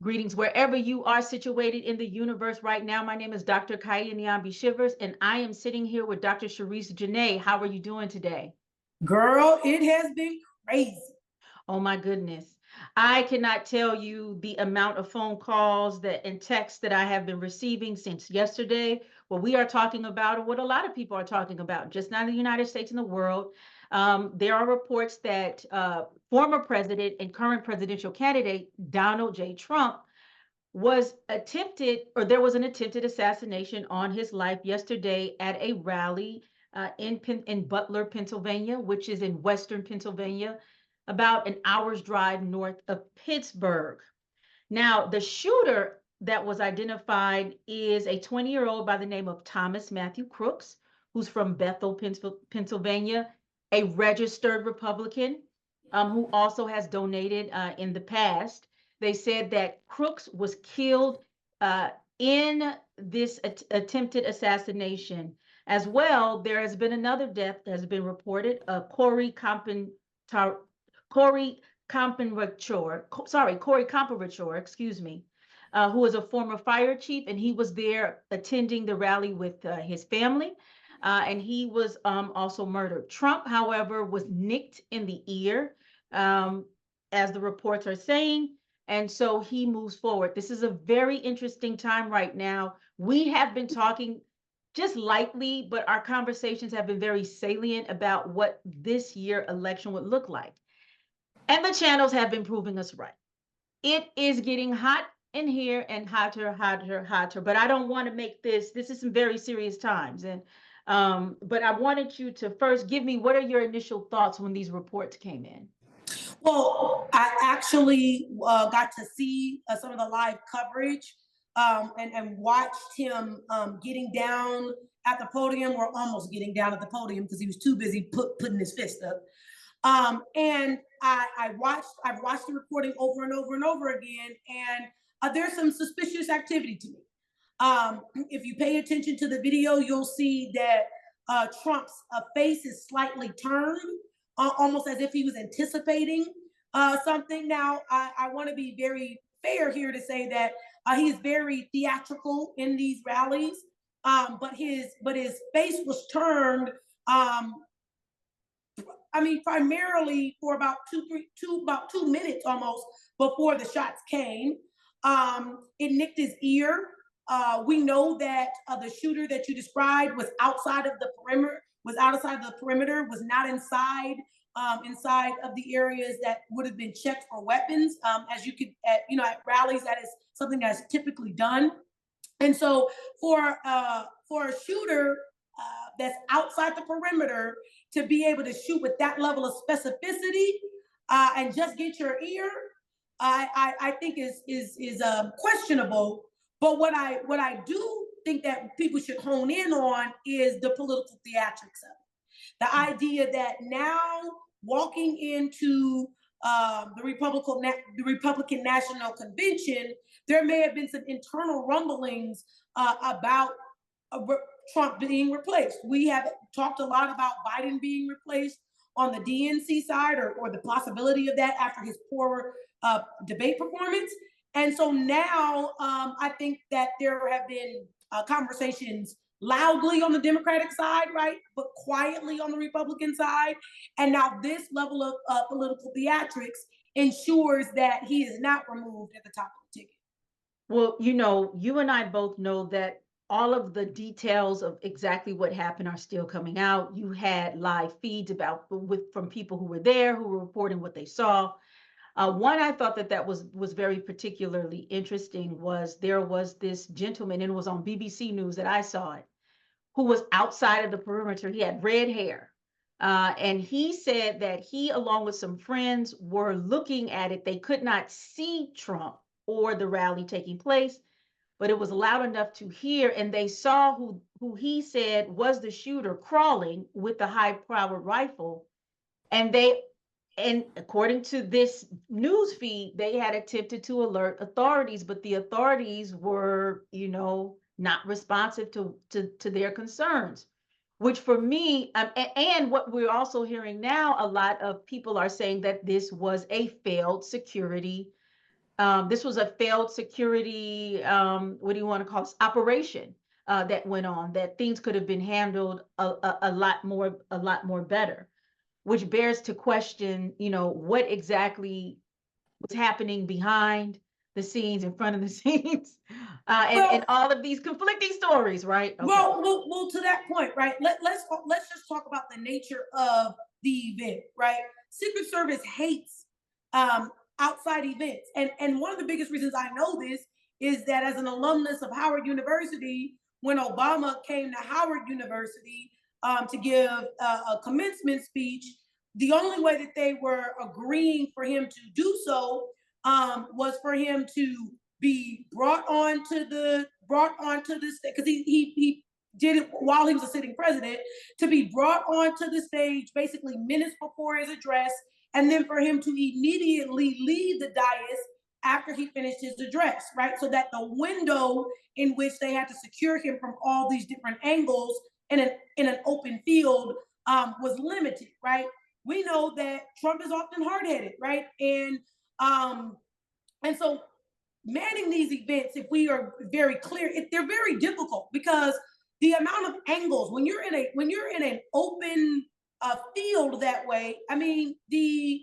Greetings wherever you are situated in the universe right now. My name is Dr. Kaia Nyambi Shivers, and I am sitting here with Dr. Sharice Janae. How are you doing today? Girl, it has been crazy. Oh my goodness. I cannot tell you the amount of phone calls that and texts that I have been receiving since yesterday. What we are talking about, or what a lot of people are talking about, just not in the United States and the world. There are reports that former president and current presidential candidate Donald J. Trump was attempted, or there was an attempted assassination on his life yesterday at a rally in Butler, Pennsylvania, which is in Western Pennsylvania, about an hour's drive north of Pittsburgh. Now, the shooter that was identified is a 20-year-old by the name of Thomas Matthew Crooks, who's from Bethel, Pennsylvania, a registered Republican who also has donated in the past. They said that Crooks was killed uh, in this attempted assassination. As well, there has been another death that has been reported. Corey Comperatore, excuse me, who is a former fire chief, and he was there attending the rally with his family, and he was also murdered. Trump, however, was nicked in the ear, um, as the reports are saying, and so he moves forward. This is a very interesting time right now. We have been talking just lightly, but our conversations have been very salient about what this year election would look like. And the channels have been proving us right. It is getting hot in here and hotter, hotter, hotter. But I don't want to make this is some very serious times. And but I wanted you to first give me, what are your initial thoughts when these reports came in? Well, I actually got to see some of the live coverage and watched him getting down at the podium, or almost getting down at the podium because he was too busy putting his fist up. And I've watched the recording over and over and over again, and there's some suspicious activity to me. If you pay attention to the video, you'll see that Trump's face is slightly turned, almost as if he was anticipating something. Now, I want to be very fair here to say that he is very theatrical in these rallies, but his face was turned. I mean, primarily for about about 2 minutes almost before the shots came. It nicked his ear. We know that the shooter that you described was outside of the perimeter, was not inside of the areas that would have been checked for weapons. As you could, at rallies, that is something that's typically done. And so for a shooter that's outside the perimeter to be able to shoot with that level of specificity and just get your ear, I think is questionable. But what I do think that people should hone in on is the political theatrics of it. The idea that now, walking into the Republican National Convention, there may have been some internal rumblings about uh, Trump being replaced. We have talked a lot about Biden being replaced on the DNC side, or the possibility of that after his poor debate performance. And so now I think that there have been conversations loudly on the Democratic side, right, but quietly on the Republican side. And now this level of political theatrics ensures that he is not removed at the top of the ticket. Well, you and I both know that all of the details of exactly what happened are still coming out. You had live feeds about with from people who were there, who were reporting what they saw. One, I thought that was very particularly interesting, was there was this gentleman, and it was on BBC News that I saw it, who was outside of the perimeter. He had red hair. And he said that he, along with some friends, were looking at it. They could not see Trump or the rally taking place, but it was loud enough to hear. And they saw who he said was the shooter crawling with the high-powered rifle. And according to this news feed, they had attempted to alert authorities, but the authorities were, not responsive to their concerns, which for me, and what we're also hearing now, a lot of people are saying that this was a failed security This was a failed security, what do you want to call this, operation that went on, that things could have been handled a lot more better, which bears to question, what exactly was happening behind the scenes, in front of the scenes, and Well, all of these conflicting stories, right? Okay. well, to that point, right? Let's just talk about the nature of the event, right? Secret Service hates um, outside events, and one of the biggest reasons I know this is that as an alumnus of Howard University, when Obama came to Howard University to give a commencement speech, the only way that they were agreeing for him to do so was for him to be brought onto the stage, because he did it while he was a sitting president, to be brought onto the stage basically minutes before his address, and then for him to immediately leave the dais after he finished his address, right? So that the window in which they had to secure him from all these different angles in an open field was limited, right? We know that Trump is often hard-headed, right? And so manning these events, if we are very clear, they're very difficult because the amount of angles when you're in an open field that way, I mean the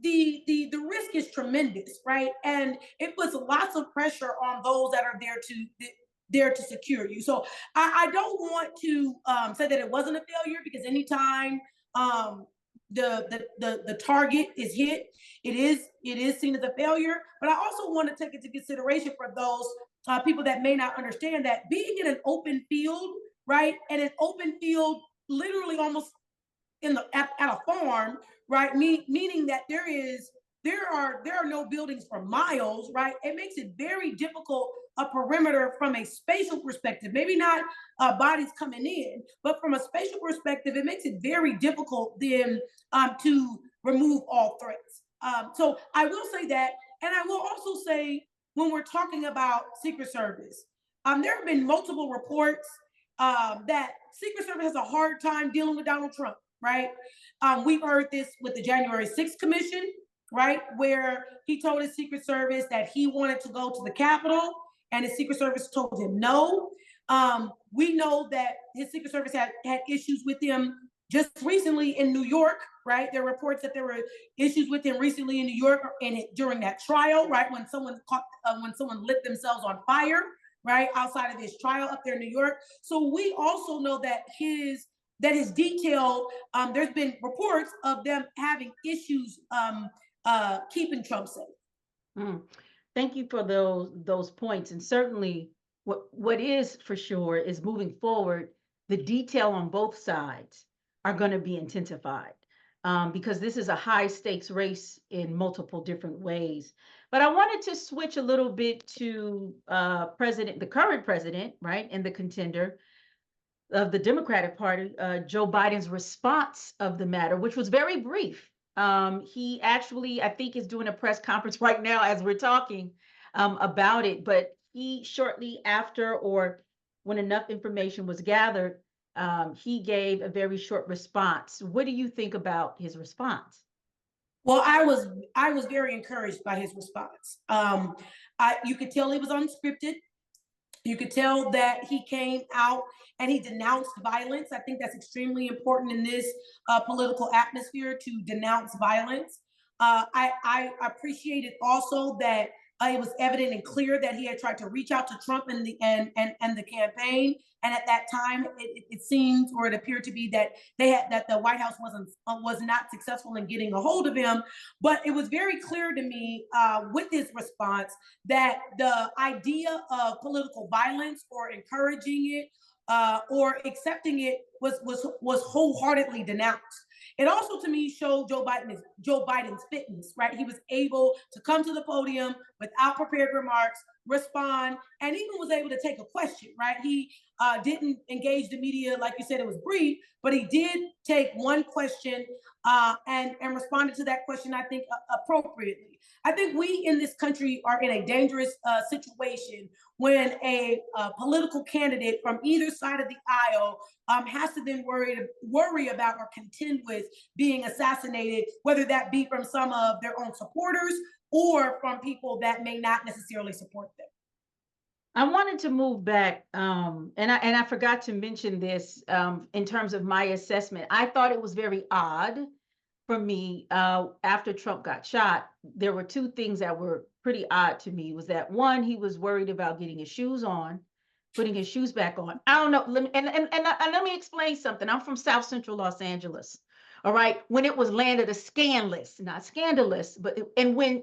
risk is tremendous, right? And it puts lots of pressure on those that are there to secure you. So I don't want to say that it wasn't a failure, because anytime um, the target is hit, it is seen as a failure. But I also want to take into consideration for those people that may not understand that being in an open field, right, and an open field literally almost at a farm, right? Meaning that there are no buildings for miles, right? It makes it very difficult a perimeter from a spatial perspective. Maybe not bodies coming in, but from a spatial perspective, it makes it very difficult then to remove all threats. So I will say that, and I will also say when we're talking about Secret Service, there have been multiple reports that Secret Service has a hard time dealing with Donald Trump, right? We've heard this with the January 6th Commission, right? Where he told his Secret Service that he wanted to go to the Capitol, and his Secret Service told him no. We know that his Secret Service had issues with him just recently in New York, right? There are reports that there were issues with him recently in New York and during that trial, right? When someone lit themselves on fire, right, outside of his trial up there in New York. So we also know that his detail, there's been reports of them having issues keeping Trump safe. Mm. Thank you for those points. And certainly what is for sure is, moving forward, the detail on both sides are going to be intensified, because this is a high stakes race in multiple different ways. But I wanted to switch a little bit to the current president, right, and the contender of the Democratic Party, Joe Biden's response of the matter, which was very brief. He actually, I think, is doing a press conference right now as we're talking about it. But he, shortly after, or when enough information was gathered, he gave a very short response. What do you think about his response? Well, I was very encouraged by his response. You could tell he was unscripted. You could tell that he came out and he denounced violence. I think that's extremely important in this political atmosphere, to denounce violence. I appreciated also that it was evident and clear that he had tried to reach out to Trump and the campaign. And at that time, it seemed, or it appeared to be, that the White House was not successful in getting a hold of him. But it was very clear to me with his response that the idea of political violence, or encouraging it, or accepting it, was wholeheartedly denounced. It also, to me, showed Joe Biden's fitness, right? He was able to come to the podium without prepared remarks, respond, and even was able to take a question, right? He didn't engage the media, like you said, it was brief, but he did take one question and responded to that question, I think, appropriately. I think we in this country are in a dangerous situation when a political candidate from either side of the aisle has to then worry about or contend with being assassinated, whether that be from some of their own supporters or from people that may not necessarily support them. I wanted to move back, and I forgot to mention this in terms of my assessment. I thought it was very odd for me after Trump got shot. There were two things that were pretty odd to me. Was that one, he was worried about getting his shoes on, putting his shoes back on. I don't know. And let me explain something. I'm from South Central Los Angeles. All right, when it was landed a scandalous, not scandalous, but when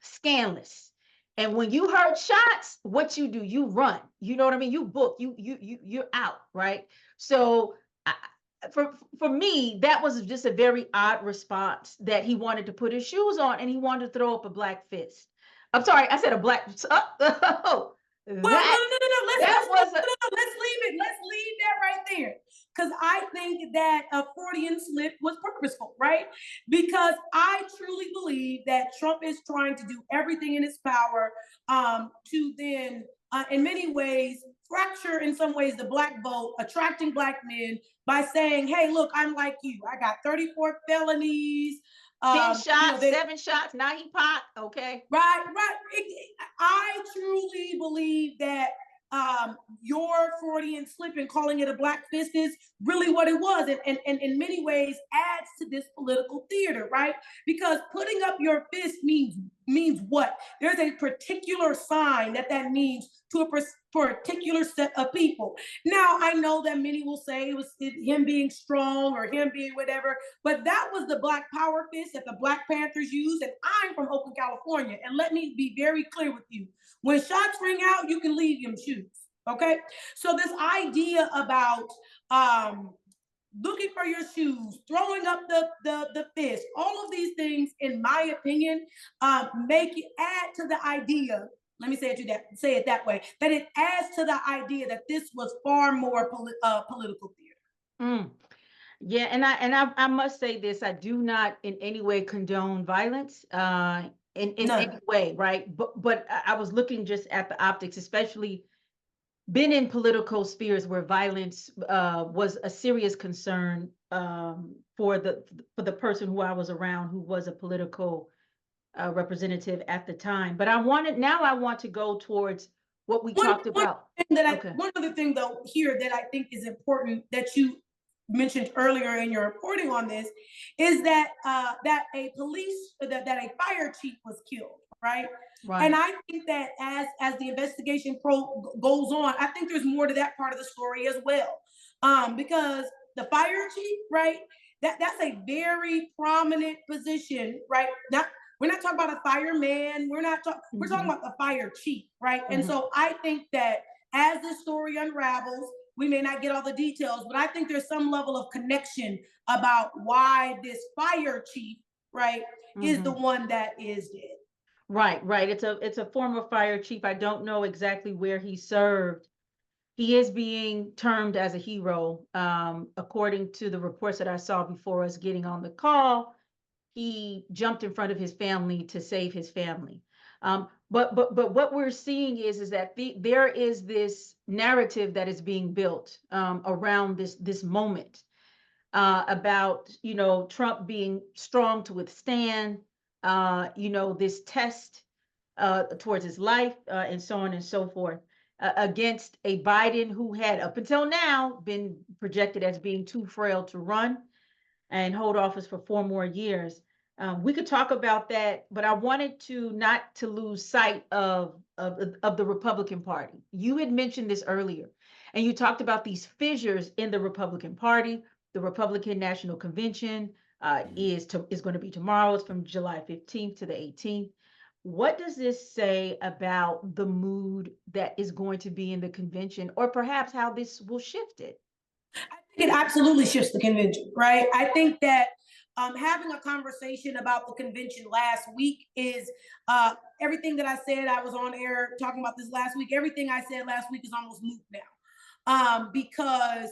scandalous. And when you heard shots, what you do, you run. You know what I mean? You book. You're out, right? So for me, that was just a very odd response that he wanted to put his shoes on and he wanted to throw up a black fist. I'm sorry, I said a black. Oh, Well, no. Let's leave it. Let's leave that right there. Because I think that a Freudian slip was purposeful, right? Because I truly believe that Trump is trying to do everything in his power to then, in many ways, fracture in some ways the black vote, attracting black men by saying, hey, look, I'm like you. I got 34 felonies. 10 shots, 7 shots, now he popped. Okay. Right. I truly believe that your Freudian slip and calling it a black fist is really what it was, and in many ways adds to this political theater, right? Because putting up your fist means what? There's a particular sign that means to a particular set of people. Now, I know that many will say it was him being strong or him being whatever, but that was the Black Power fist that the Black Panthers used, and I'm from Oakland, California, and let me be very clear with you. When shots ring out, you can leave your shoes, okay? So this idea about looking for your shoes, throwing up the fist, all of these things, in my opinion, make it add to the idea. Let me say it that way. That it adds to the idea that this was far more political theater. Yeah, and I must say this: I do not in any way condone violence in any way, right? But I was looking just at the optics, especially been in political spheres where violence was a serious concern for the person who I was around, who was a political representative at the time. But I want to go towards what we talked about. One other thing though here that I think is important that you mentioned earlier in your reporting on this is that that a fire chief was killed, right? Right. And I think that as the investigation goes on, I think there's more to that part of the story as well, because the fire chief, right? That's a very prominent position, right? We're not talking about a fireman. We're talking about the fire chief, right? And so I think that as this story unravels, we may not get all the details, but I think there's some level of connection about why this fire chief, right, is the one that is dead. Right. It's a former fire chief. I don't know exactly where he served. He is being termed as a hero, according to the reports that I saw before us getting on the call. He jumped in front of his family to save his family. But what we're seeing is that there is this narrative that is being built around this moment about Trump being strong to withstand this test towards his life and so on and so forth against a Biden who had up until now been projected as being too frail to run and hold office for 4 more years. We could talk about that, but I wanted not to lose sight of the Republican Party. You had mentioned this earlier, and you talked about these fissures in the Republican Party. The Republican National Convention is going to be tomorrow. It's from July 15th to the 18th. What does this say about the mood that is going to be in the convention, or perhaps how this will shift it? I think it absolutely shifts the convention, right? I think that having a conversation about the convention last week is everything that I said. I was on air talking about this last week. Everything I said last week is almost moot now, because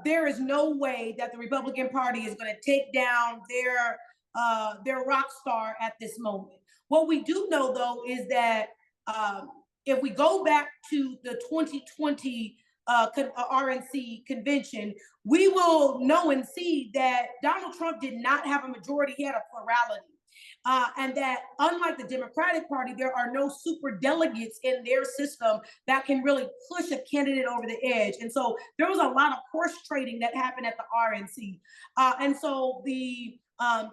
there is no way that the Republican Party is going to take down their rock star at this moment. What we do know, though, is that if we go back to the 2020 RNC convention, we will know and see that Donald Trump did not have a majority. He had a plurality. And that unlike the Democratic Party, there are no super delegates in their system that can really push a candidate over the edge. And so there was a lot of horse trading that happened at the RNC. And so the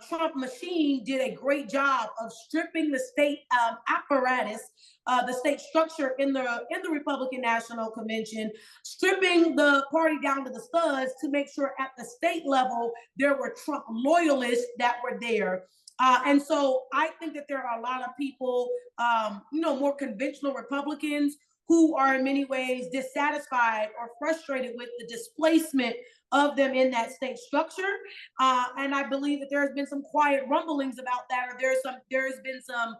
Trump machine did a great job of stripping the state apparatus, the state structure in the Republican National Convention, stripping the party down to the studs to make sure at the state level there were Trump loyalists that were there. And so I think that there are a lot of people, more conventional Republicans who are in many ways dissatisfied or frustrated with the displacement of them in that state structure. And I believe that there has been some quiet rumblings about that, or there has been some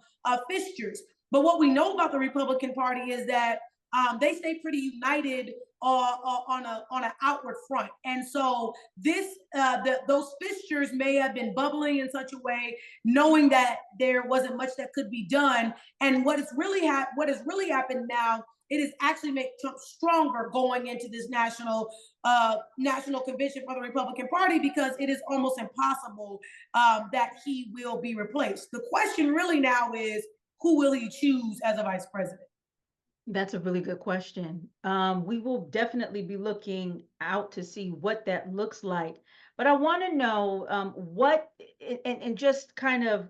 fissures. But what we know about the Republican Party is that they stay pretty united on an outward front, and so those fissures may have been bubbling in such a way, knowing that there wasn't much that could be done. And what has really happened now, it has actually made Trump stronger going into this national convention for the Republican Party, because it is almost impossible that he will be replaced. The question really now is, who will he choose as a vice president? That's a really good question. We will definitely be looking out to see what that looks like. But I want to know what, and just kind of,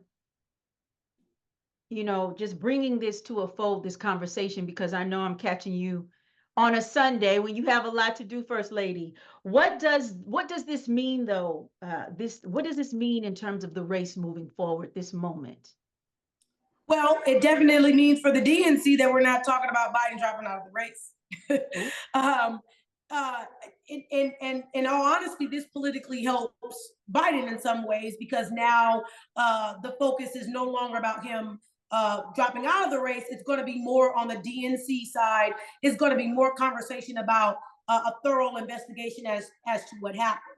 just bringing this to a fold, this conversation, because I know I'm catching you on a Sunday when you have a lot to do, First Lady. What does this mean, though? What does this mean in terms of the race moving forward, this moment? Well, it definitely means for the DNC that we're not talking about Biden dropping out of the race. In all honesty, this politically helps Biden in some ways, because now the focus is no longer about him dropping out of the race. It's going to be more on the DNC side. It's going to be more conversation about a thorough investigation as to what happened.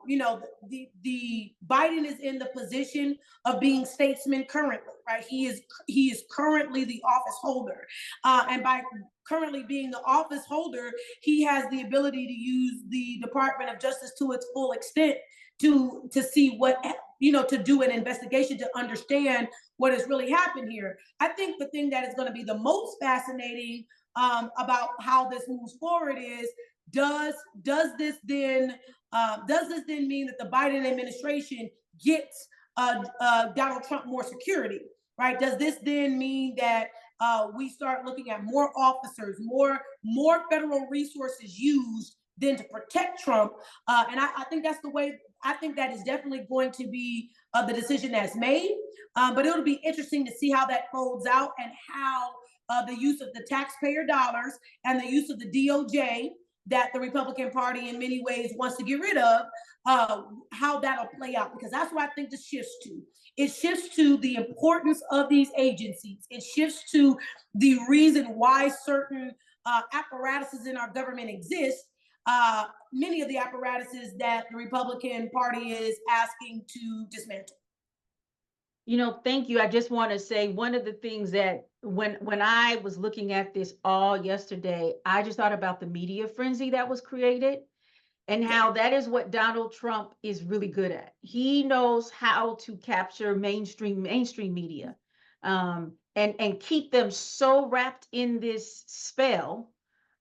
The Biden is in the position of being statesman currently, right? He is currently the office holder, and by currently being the office holder, he has the ability to use the Department of Justice to its full extent to see what, to do an investigation to understand what has really happened here. I think the thing that is going to be the most fascinating about how this moves forward is, does this then mean that the Biden administration gets Donald Trump more security, right? Does this then mean that we start looking at more officers, more federal resources used then to protect Trump? And I think that's the way. I think that is definitely going to be the decision that's made. But it'll be interesting to see how that folds out, and how the use of the taxpayer dollars and the use of the DOJ that the Republican Party in many ways wants to get rid of, how that'll play out. Because that's what I think this shifts to. It shifts to the importance of these agencies. It shifts to the reason why certain apparatuses in our government exist. Many of the apparatuses that the Republican Party is asking to dismantle. Thank you. I just want to say, one of the things that when I was looking at this all yesterday, I just thought about the media frenzy that was created, and how that is what Donald Trump is really good at. He knows how to capture mainstream media, and keep them so wrapped in this spell,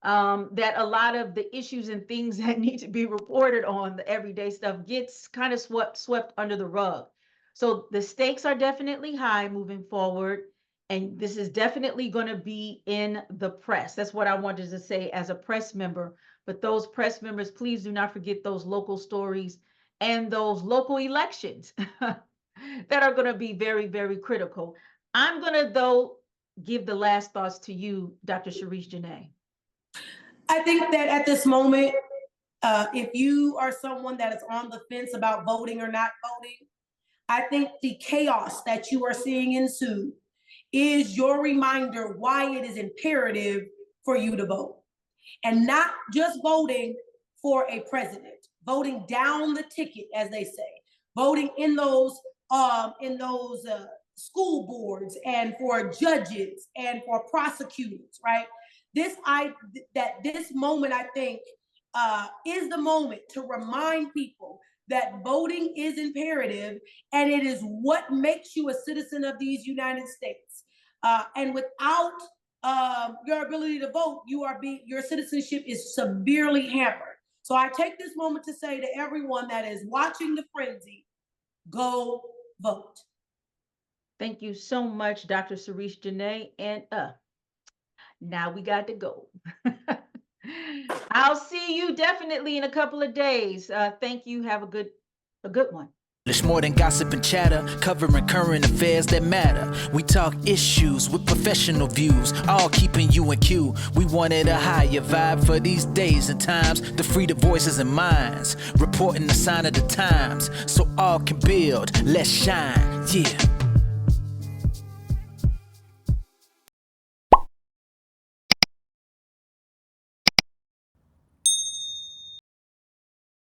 that a lot of the issues and things that need to be reported on, the everyday stuff, gets kind of swept under the rug. So the stakes are definitely high moving forward, and this is definitely going to be in the press. That's what I wanted to say as a press member. But those press members, please do not forget those local stories and those local elections that are going to be very, very critical. I'm going to, though, give the last thoughts to you, Dr. Sharice Janae. I think that at this moment, if you are someone that is on the fence about voting or not voting, I think the chaos that you are seeing ensue is your reminder why it is imperative for you to vote. And not just voting for a president, voting down the ticket, as they say, voting in those school boards, and for judges and for prosecutors, right? This moment, I think, is the moment to remind people that voting is imperative, and it is what makes you a citizen of these United States. And without your ability to vote, your citizenship is severely hampered. So I take this moment to say to everyone that is watching the frenzy, go vote. Thank you so much, Dr. Cerise Janae. And now we got to go. I'll see you definitely in a couple of days. Thank you. Have a good one. It's more than gossip and chatter, covering current affairs that matter. We talk issues with professional views, all keeping you in queue. We wanted a higher vibe for these days and times, to free the voices and minds, reporting the sign of the times, so all can build, let's shine, yeah.